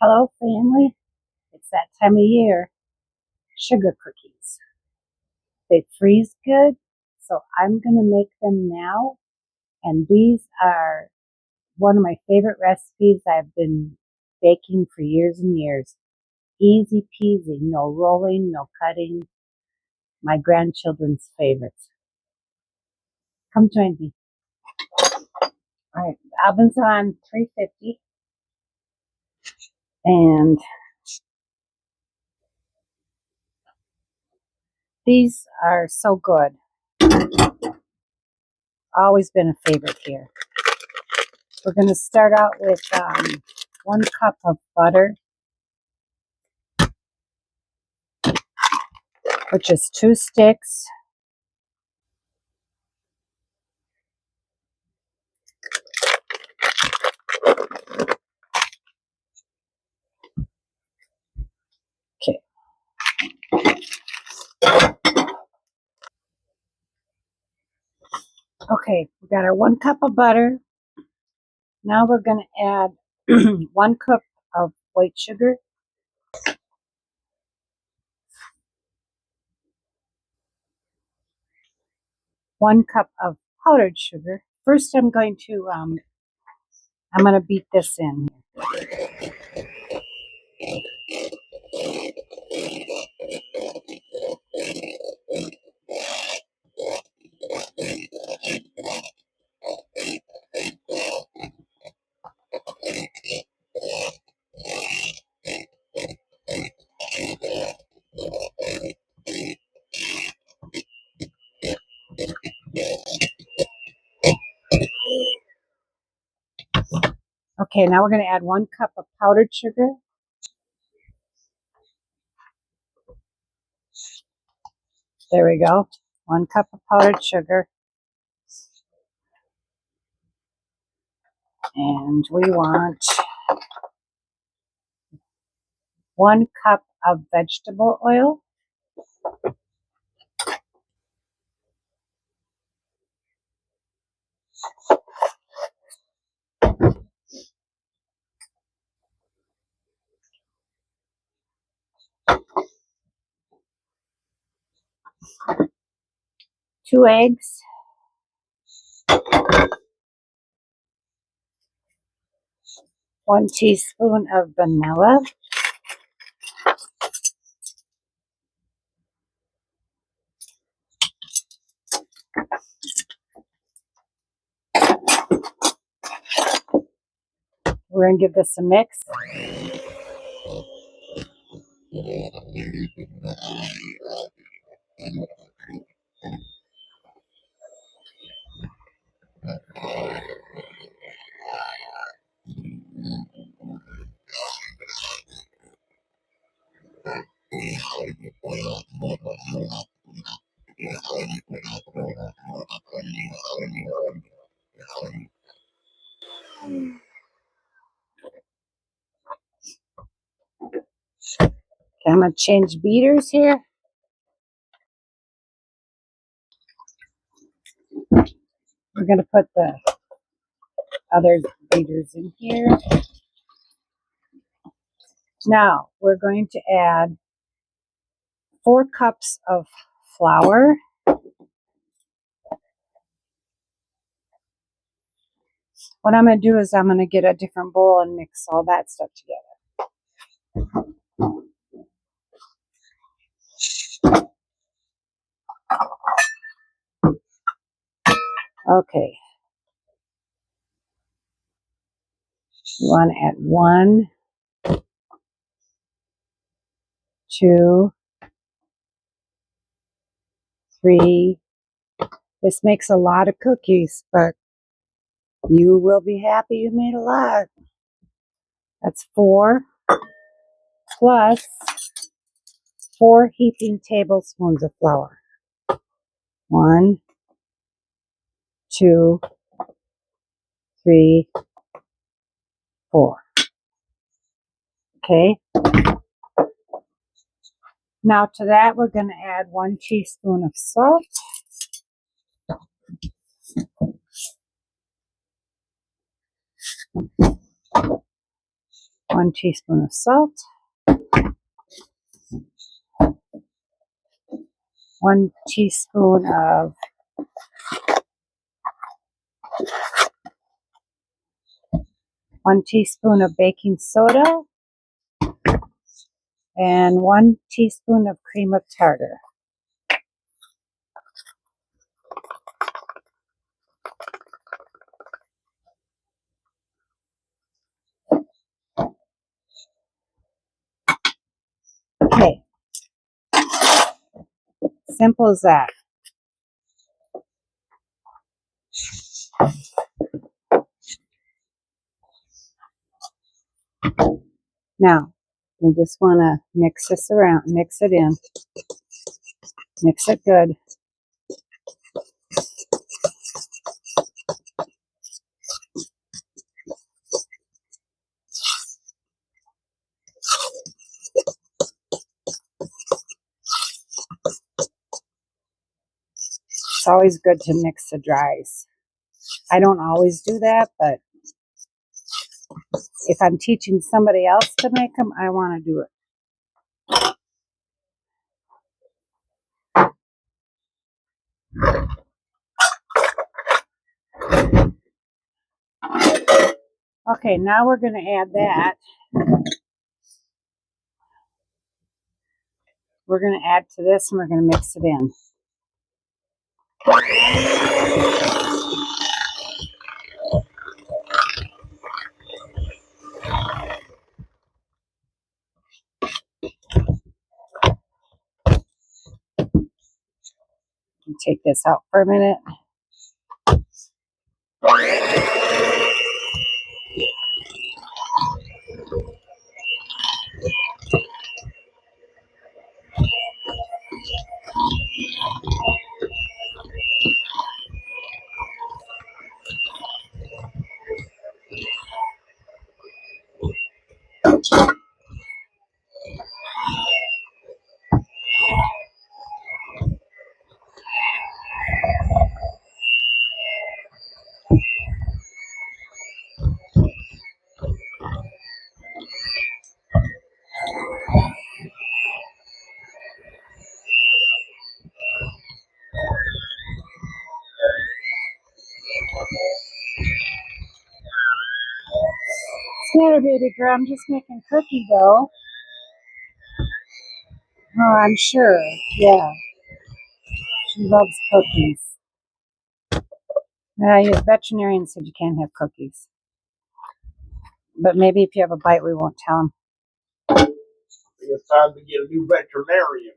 Hello, family. It's that time of year. Sugar cookies. They freeze good, so I'm going to make them now. And these are one of my favorite recipes I've been baking for years and years. Easy peasy, no rolling, no cutting. My grandchildren's favorites. Come join me. All right, the oven's on 350. And these are so good. Always been a favorite here. We're going to start out with 1 cup of butter, which is 2 sticks. Okay. Okay, we got our 1 cup of butter. Now we're going to add 1 cup of white sugar, 1 cup of powdered sugar. First, I'm going to beat this in. Okay, now we're going to add 1 cup of powdered sugar. There we go. 1 cup of powdered sugar. And we want 1 cup of vegetable oil. Two eggs. 1 teaspoon of vanilla. We're going to give this a mix. Okay, I'm going to change beaters here. We're going to put the other beaters in here. Now, we're going to add 4 cups of flour. What I'm going to do is I'm going to get a different bowl and mix all that stuff together. Okay. You want to add 1, 2, 3. This makes a lot of cookies, but you will be happy you made a lot. That's 4 plus 4 heaping tablespoons of flour. 1, 2, 3, 4. Okay. Now to that, we're going to add 1 teaspoon of salt. 1 teaspoon of salt, 1 teaspoon of baking soda, and 1 teaspoon of cream of tartar. Okay, simple as that. Now, we just want to mix this around, mix it in, mix it good. It's always good to mix the dries. I don't always do that, but if I'm teaching somebody else to make them, I want to do it. Okay, now we're going to add that. We're going to add to this and we're going to mix it in. Take this out for a minute. What's the matter, baby girl? I'm just making cookie dough. Oh, I'm sure. Yeah. She loves cookies. Your veterinarian said you can't have cookies. But maybe if you have a bite, we won't tell him. It's time to get a new veterinarian.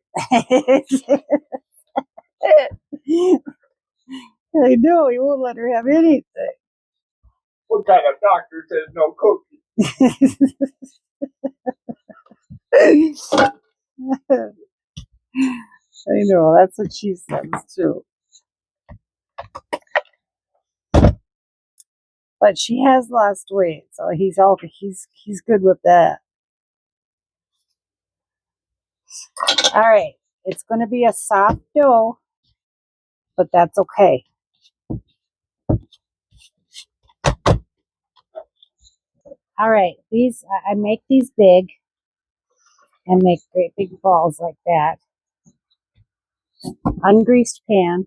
I know, he won't let her have anything. What kind of doctor says no cookies? I know, that's what she says too. But she has lost weight, so he's good with that. All right, it's going to be a soft dough, but that's okay. All right, I make these big and make great big balls like that. Ungreased pan.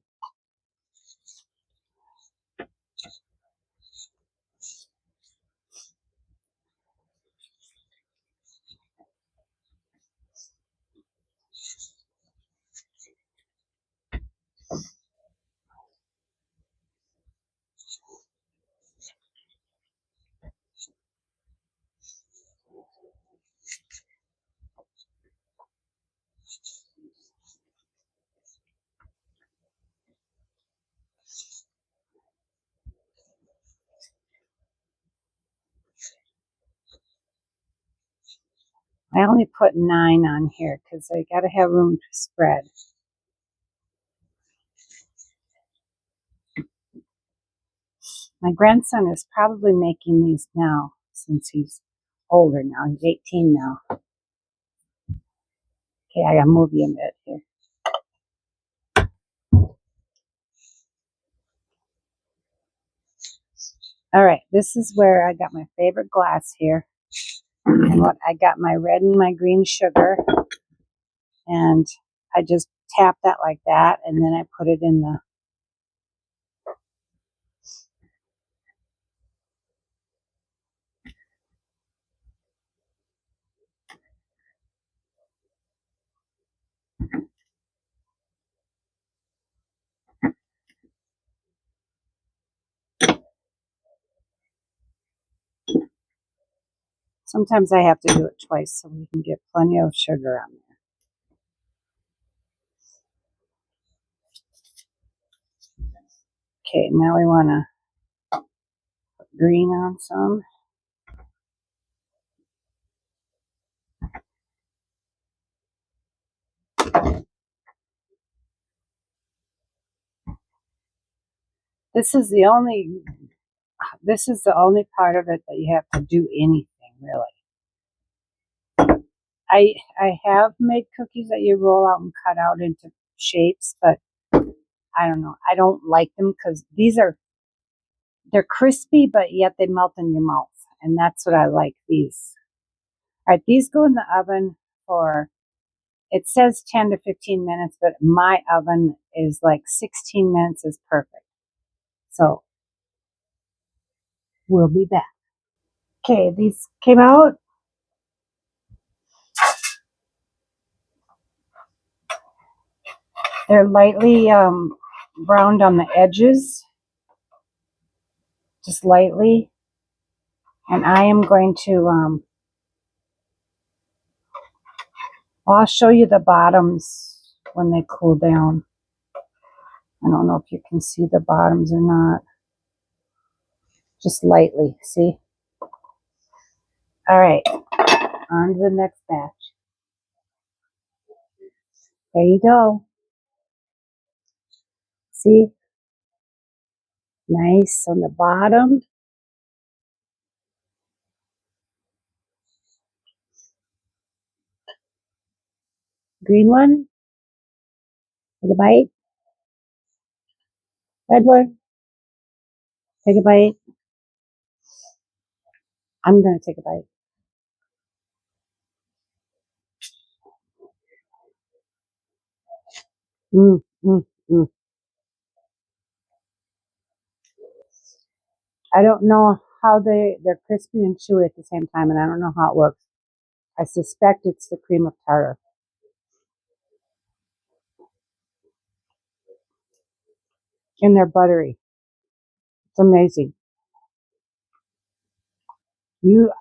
I only put 9 on here because I got to have room to spread. My grandson is probably making these now since he's older now. He's 18 now. Okay, I got to move you a bit here. All right, this is where I got my favorite glass here. And what I got my red and my green sugar, and I just tap that like that, and then I put it in the sometimes I have to do it twice so we can get plenty of sugar on there. Okay, now we want to put green on some. This is the only part of it that you have to do anything really. I have made cookies that you roll out and cut out into shapes, but I don't know. I don't like them because they're crispy, but yet they melt in your mouth, and that's what I like. These. All right, these go in the oven for. It says 10 to 15 minutes, but my oven is like 16 minutes is perfect. So we'll be back. Okay, these came out. They're lightly browned on the edges, just lightly. And I am going to, I'll show you the bottoms when they cool down. I don't know if you can see the bottoms or not. Just lightly, see? All right, on to the next batch. There you go. See? Nice on the bottom. Green one. Take a bite. Red one. Take a bite. I'm going to take a bite. Mm, mm, mm. I don't know how they're crispy and chewy at the same time, and I don't know how it works. I suspect it's the cream of tartar. And they're buttery. It's amazing. You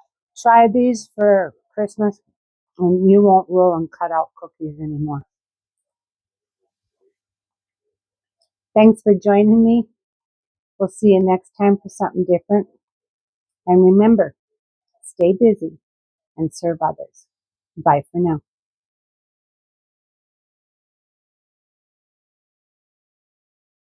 try these for Christmas, and you won't roll and cut out cookies anymore. Thanks for joining me. We'll see you next time for something different. And remember, stay busy and serve others. Bye for now.